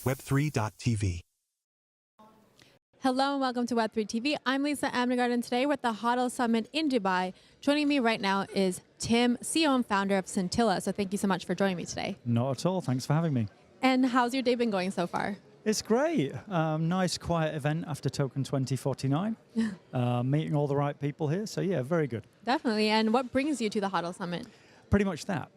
Web3.tv. Hello and welcome to Web3 TV. I'm Lisa Amnegard, and today we're at the HODL Summit in Dubai. Joining me right now is Tim, CEO and founder of Scintilla. So thank you so much for joining me today. Not at all. Thanks for having me. And how's your day been going so far? It's great. Nice, quiet event after Token 2049. Meeting all the right people here. So yeah, very good. Definitely. And what brings you to the HODL Summit? Pretty much that.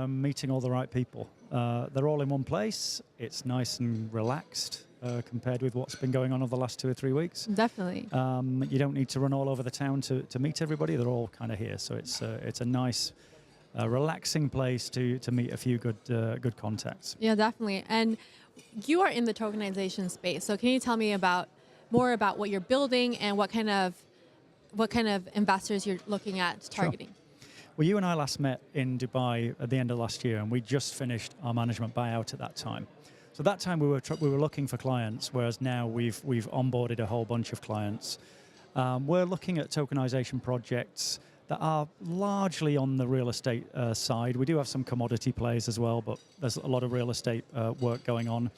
Meeting all the right people. They're all in one place. It's nice and relaxed compared with what's been going on over the last 2 or 3 weeks. Definitely. You don't need to run all over the town to meet everybody. They're all kind of here. So it's a nice, relaxing place to meet a few good contacts. Yeah, definitely. And you are in the tokenization space. So can you tell me more about what you're building and what kind of investors you're looking at targeting? Sure. Well, you and I last met in Dubai at the end of last year, and we just finished our management buyout at that time. So at that time we were looking for clients, whereas now we've onboarded a whole bunch of clients. We're looking at tokenization projects that are largely on the real estate side. We do have some commodity plays as well, but there's a lot of real estate work going on.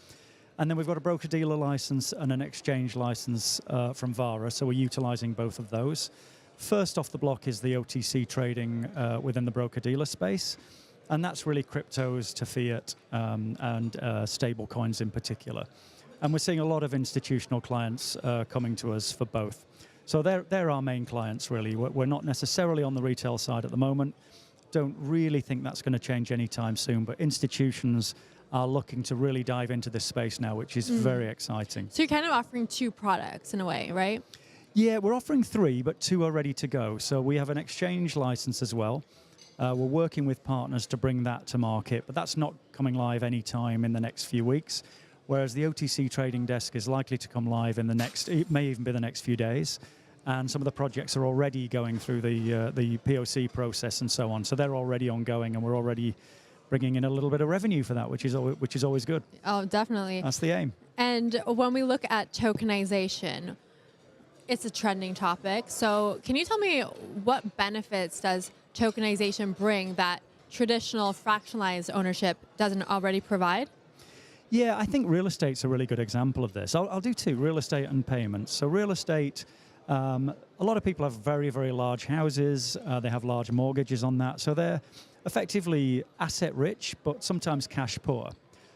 And then we've got a broker-dealer license and an exchange license from Vara, so we're utilizing both of those. First off the block is the OTC trading within the broker-dealer space, and that's really cryptos to fiat and stable coins in particular. And we're seeing a lot of institutional clients coming to us for both. So they're our main clients, really. We're not necessarily on the retail side at the moment. Don't really think that's going to change anytime soon, but institutions are looking to really dive into this space now, which is very exciting. So you're kind of offering two products in a way, right? Yeah, we're offering 3, but 2 are ready to go. So we have an exchange license as well. We're working with partners to bring that to market, but that's not coming live anytime in the next few weeks. Whereas the OTC trading desk is likely to come live in it may even be the next few days. And some of the projects are already going through the POC process and so on. So they're already ongoing, and we're already bringing in a little bit of revenue for that, which is always good. Oh, definitely. That's the aim. And when we look at tokenization, it's a trending topic. So can you tell me what benefits does tokenization bring that traditional fractionalized ownership doesn't already provide? Yeah, I think real estate's a really good example of this. I'll do 2, real estate and payments. So real estate, a lot of people have very, very large houses. They have large mortgages on that. So they're effectively asset rich, but sometimes cash poor.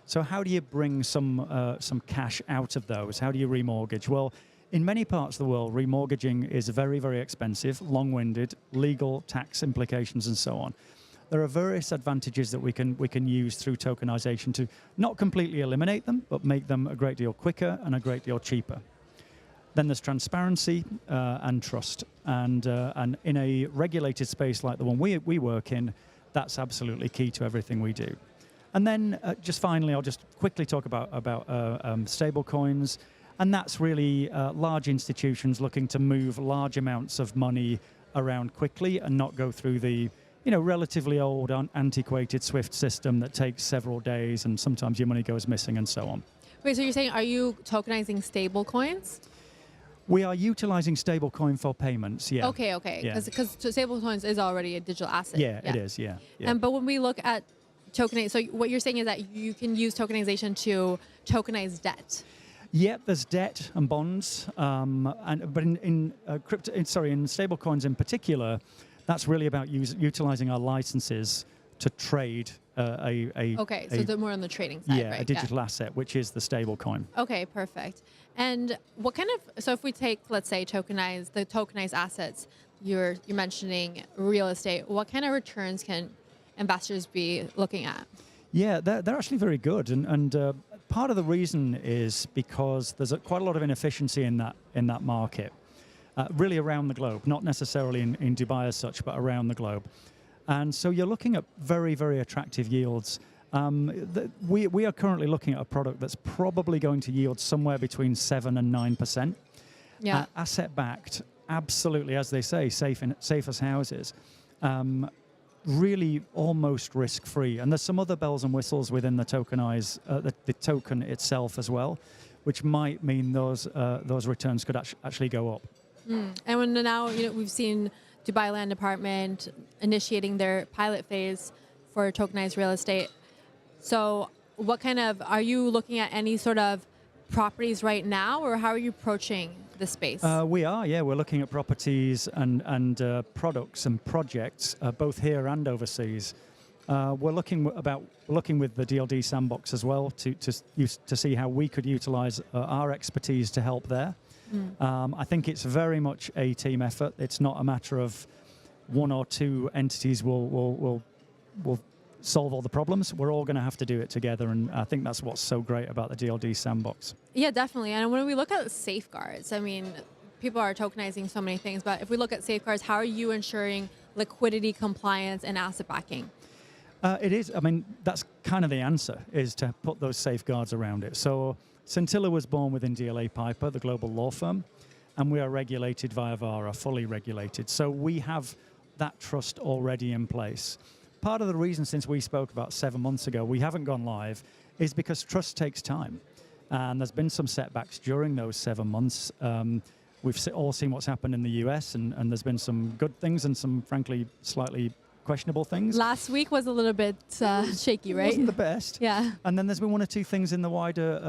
So how do you bring some cash out of those? How do you remortgage? Well, in many parts of the world, remortgaging is very, very expensive, long-winded, legal, tax implications, and so on. There are various advantages that we can use through tokenization to not completely eliminate them, but make them a great deal quicker and a great deal cheaper. Then there's transparency and trust. And in a regulated space like the one we work in, that's absolutely key to everything we do. And then just finally, I'll just quickly talk about stable coins. And that's really large institutions looking to move large amounts of money around quickly and not go through the relatively old, antiquated SWIFT system that takes several days, and sometimes your money goes missing and so on. Wait, so you're saying, are you tokenizing stable coins? We are utilizing stablecoin for payments, yeah. Okay. Because stable coins is already a digital asset. Yeah, it is, yeah. But when we look at tokenization, so what you're saying is that you can use tokenization to tokenize debt. Yeah, there's debt and bonds, but in stablecoins in particular, that's really about utilizing our licenses to trade Okay, so they're more on the trading side, right? A digital asset, which is the stablecoin. Okay, perfect. And what kind of, so if we take, let's say, the tokenized assets, you're mentioning real estate, what kind of returns can investors be looking at? Yeah, they're actually very good, and part of the reason is because there's quite a lot of inefficiency in that market, really around the globe, not necessarily in Dubai as such, but around the globe. And so you're looking at very, very attractive yields. We are currently looking at a product that's probably going to yield somewhere between 7 and 9%. Yeah. Asset-backed, absolutely, as they say, safe as houses. Really almost risk-free. And there's some other bells and whistles within the the token itself as well, which might mean those returns could actually go up. And when now we've seen Dubai Land Department initiating their pilot phase for tokenized real estate. So what kind of, are you looking at any sort of properties right now, or how are you approaching the space? We are, yeah. We're looking at properties and products and projects, both here and overseas. We're looking with the DLD Sandbox as well to see how we could utilize our expertise to help there. I think it's very much a team effort. It's not a matter of one or two entities will solve all the problems. We're all going to have to do it together, and I think that's what's so great about the DLD Sandbox. Yeah, definitely. And when we look at safeguards, I mean, people are tokenizing so many things, but if we look at safeguards, how are you ensuring liquidity, compliance, and asset backing? It is. I mean, that's kind of the answer, is to put those safeguards around it. So Scintilla was born within DLA Piper, the global law firm, and we are regulated via VARA, fully regulated. So we have that trust already in place. Part of the reason, since we spoke about 7 months ago, we haven't gone live, is because trust takes time. And there's been some setbacks during those 7 months. We've all seen what's happened in the US, and there's been some good things and some, frankly, slightly questionable things. Last week was a little bit shaky, right? It wasn't the best. Yeah. And then there's been one or two things in the wider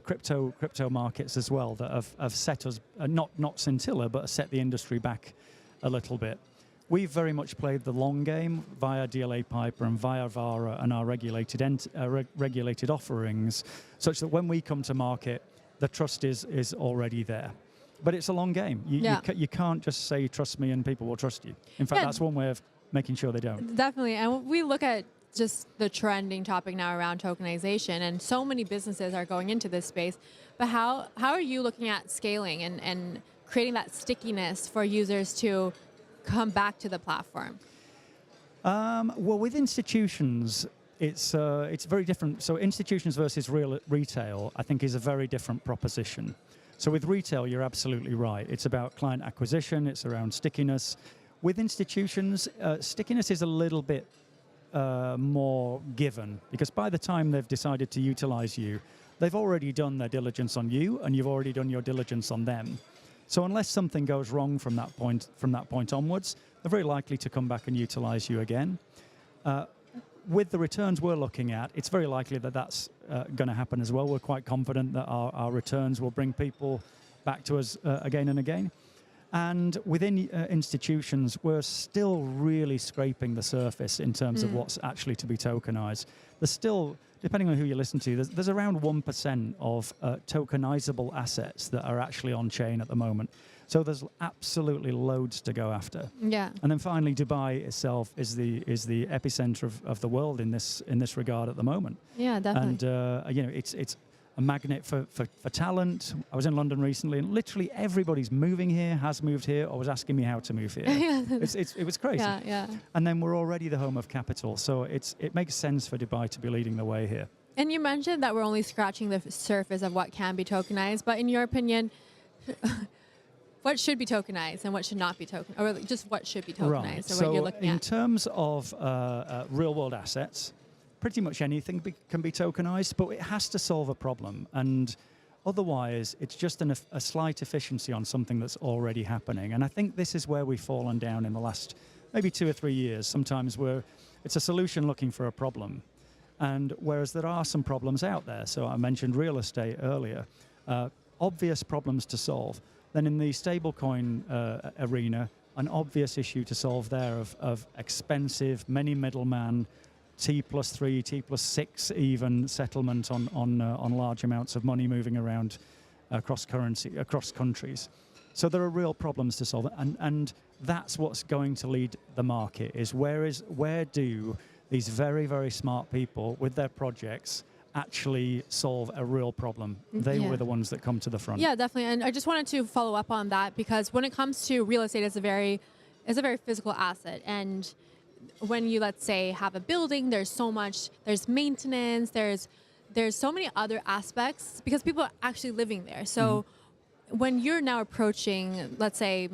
crypto markets as well that have set us, not Scintilla, but set the industry back a little bit. We've very much played the long game via DLA Piper and via VARA and our regulated offerings, such that when we come to market, the trust is already there. But it's a long game. You can't just say, trust me, and people will trust you. In fact, that's one way of making sure they don't. Definitely. And we look at just the trending topic now around tokenization, and so many businesses are going into this space. But how are you looking at scaling and creating that stickiness for users to come back to the platform? Well, with institutions, it's very different. So institutions versus retail, I think, is a very different proposition. So with retail, you're absolutely right. It's about client acquisition. It's around stickiness. With institutions, stickiness is a little bit more given, because by the time they've decided to utilize you, they've already done their diligence on you, and you've already done your diligence on them. So unless something goes wrong from that point onwards, they're very likely to come back and utilize you again. With the returns we're looking at, it's very likely that that's going to happen as well. We're quite confident that our returns will bring people back to us again and again. And within institutions, we're still really scraping the surface in terms of what's actually to be tokenized. There's still, depending on who you listen to, there's around 1% of tokenizable assets that are actually on chain at the moment. So there's absolutely loads to go after. Yeah. And then finally, Dubai itself is the epicenter of the world in this regard at the moment. Yeah, definitely. And it's a magnet for talent. I was in London recently, and literally everybody's moving here, has moved here, or was asking me how to move here. It was crazy. Yeah. And then we're already the home of capital, so it makes sense for Dubai to be leading the way here. And you mentioned that we're only scratching the surface of what can be tokenized, but in your opinion, what should be tokenized and what should not be tokenized, or just what should be tokenized, right. or what you're looking at? In terms of real-world assets, pretty much anything can be tokenized, but it has to solve a problem. And otherwise, it's just a slight efficiency on something that's already happening. And I think this is where we've fallen down in the last maybe 2 or 3 years. Sometimes it's a solution looking for a problem. And whereas there are some problems out there, so I mentioned real estate earlier, obvious problems to solve. Then in the stablecoin arena, an obvious issue to solve there of expensive, many middleman, T+3, T+6 even settlement on large amounts of money moving around across countries. So there are real problems to solve, and that's what's going to lead the market. Is where do these very, very smart people with their projects actually solve a real problem? They were the ones that come to the front. Yeah, definitely. And I just wanted to follow up on that, because when it comes to real estate, it's a very physical asset. And when you, let's say, have a building, there's maintenance, there's so many other aspects, because people are actually living there. So when you're now approaching, let's say,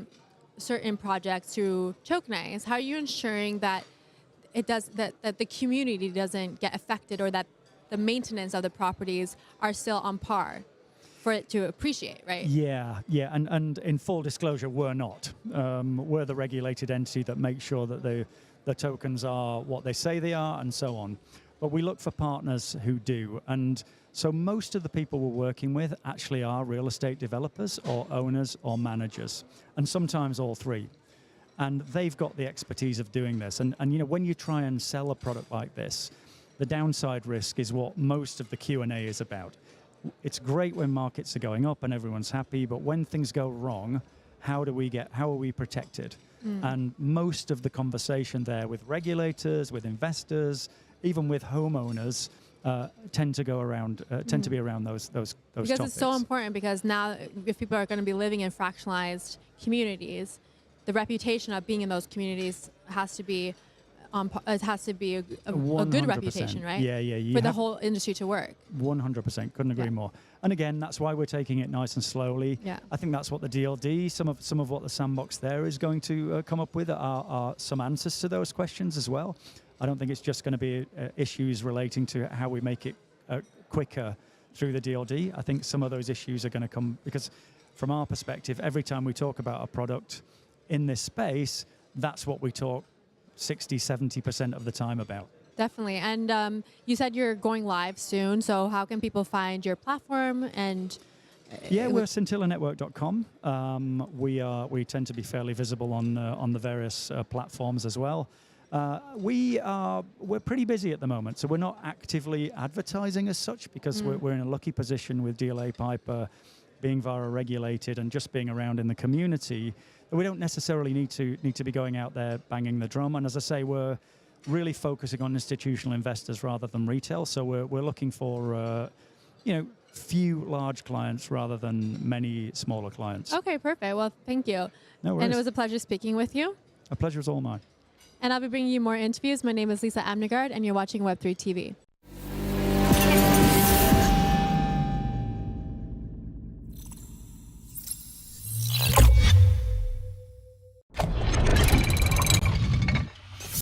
certain projects to tokenize, how are you ensuring that that the community doesn't get affected, or that the maintenance of the properties are still on par for it to appreciate, right? Yeah, and in full disclosure, we're not. We're the regulated entity that makes sure that the tokens are what they say they are, and so on. but we look for partners who do. And so most of the people we're working with actually are real estate developers or owners or managers, and sometimes all three. And they've got the expertise of doing this. And you know, when you try and sell a product like this, the downside risk is what most of the Q&A is about. It's great when markets are going up and everyone's happy, but when things go wrong, how are we protected? And most of the conversation there with regulators, with investors, even with homeowners, tend to be around those because topics. It's so important, because now if people are going to be living in fractionalized communities, the reputation of being in those communities has to be a good reputation, right? Yeah. For the whole industry to work. 100%. Couldn't agree more. And again, that's why we're taking it nice and slowly. Yeah. I think that's what the DLD, some of what the sandbox there is going to come up with are some answers to those questions as well. I don't think it's just going to be issues relating to how we make it quicker through the DLD. I think some of those issues are going to come because from our perspective, every time we talk about a product in this space, that's what we talk 60, 70% of the time about. Definitely. And you said you're going live soon, so how can people find your platform? And we're scintillanetwork.com. We tend to be fairly visible on the various platforms as well. We're pretty busy at the moment, so we're not actively advertising as such because we're in a lucky position with DLA Piper being VARA regulated and just being around in the community. We don't necessarily need to be going out there banging the drum. And as I say, we're really focusing on institutional investors rather than retail. So we're looking for few large clients rather than many smaller clients. Okay, perfect. Well, thank you. No worries. And it was a pleasure speaking with you. A pleasure is all mine. And I'll be bringing you more interviews. My name is Lisa Amnegard, and you're watching Web3 TV.